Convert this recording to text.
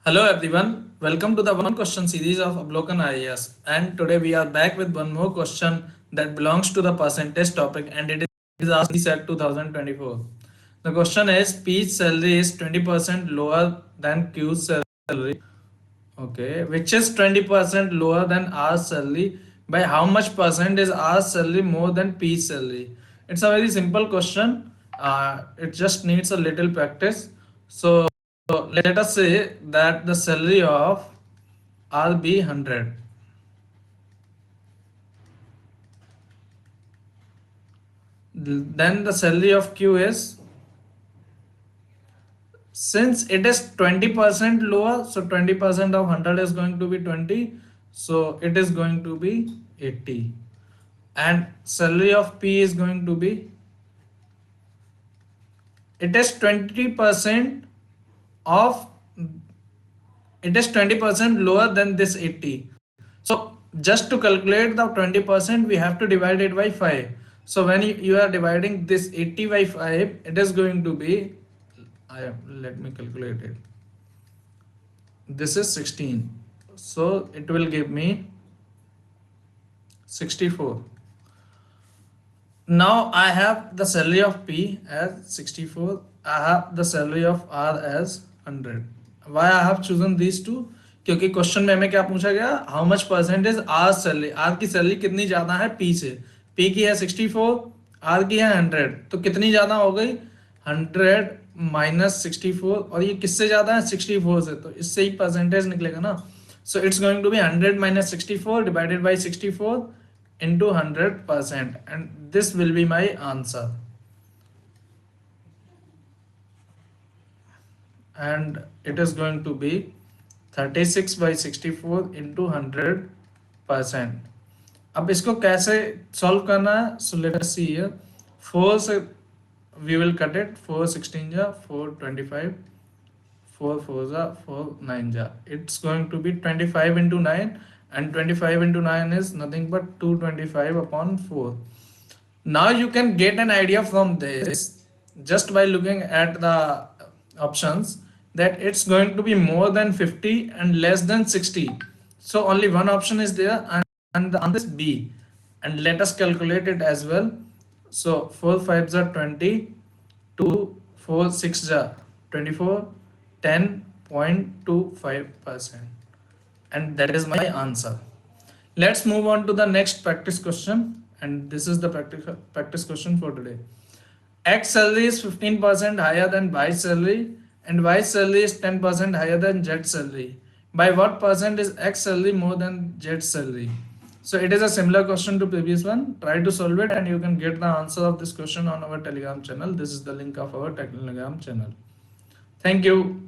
Hello everyone, welcome to the one question series of Ablokan IAS, and today we are back with one more question that belongs to the percentage topic and it is asked CSAT 2024. The question is P's salary is 20% lower than Q's salary, okay, which is 20% lower than R's salary. By how much percent is R's salary more than P's salary? It's a very simple question, it just needs a little practice. So let us say that the salary of R be 100. Then the salary of Q is, since it is 20% lower, so 20% of 100 is going to be 20, so it is going to be 80. And salary of P is going to be, it is 20% of, it is 20% lower than this 80. So just to calculate the 20%, we have to divide it by 5. So when you are dividing this 80 by 5, it is going to be, let me calculate it. This is 16. So it will give me 64. Now I have the salary of P as 64. I have the salary of R as 100. Why I have chosen these two? क्योंकि question में हमें क्या पूछा गया, how much percentage are salary, R की salary कितनी ज्यादा है पी से, पी की है 64, आर की है 100, तो कितनी ज्यादा हो गई 100 माइनस 64, और ये किससे ज्यादा है 64 से, तो इससे ही परसेंटेज निकलेगा ना. So it's going to be 100 minus 64 divided by 64 into 100%, and this will be my answer. And it is going to be 36 by 64 into 100%. अब इसको कैसे सॉल्व करना है, so let us see here. 4 से we will cut it. 4 16 जा 4 25, 4 4 जा 4 9 जा, it's going to be 25 into 9, and 25 into 9 is nothing but 225 upon 4. Now you can get an idea from this just by looking at the options that it's going to be more than 50 and less than 60. So only one option is there, and the answer is B. And let us calculate it as well. So 4 5s are 20, 2 4 6s are 24, 10.25%. And that is my answer. Let's move on to the next practice question, and this is the practice question for today. X salary is 15% higher than Y salary, and Y salary is 10% higher than Z salary. By what percent is X salary more than Z salary? So it is a similar question to previous one. Try to solve it and you can get the answer of this question on our Telegram channel. This is the link of our Telegram channel. Thank you.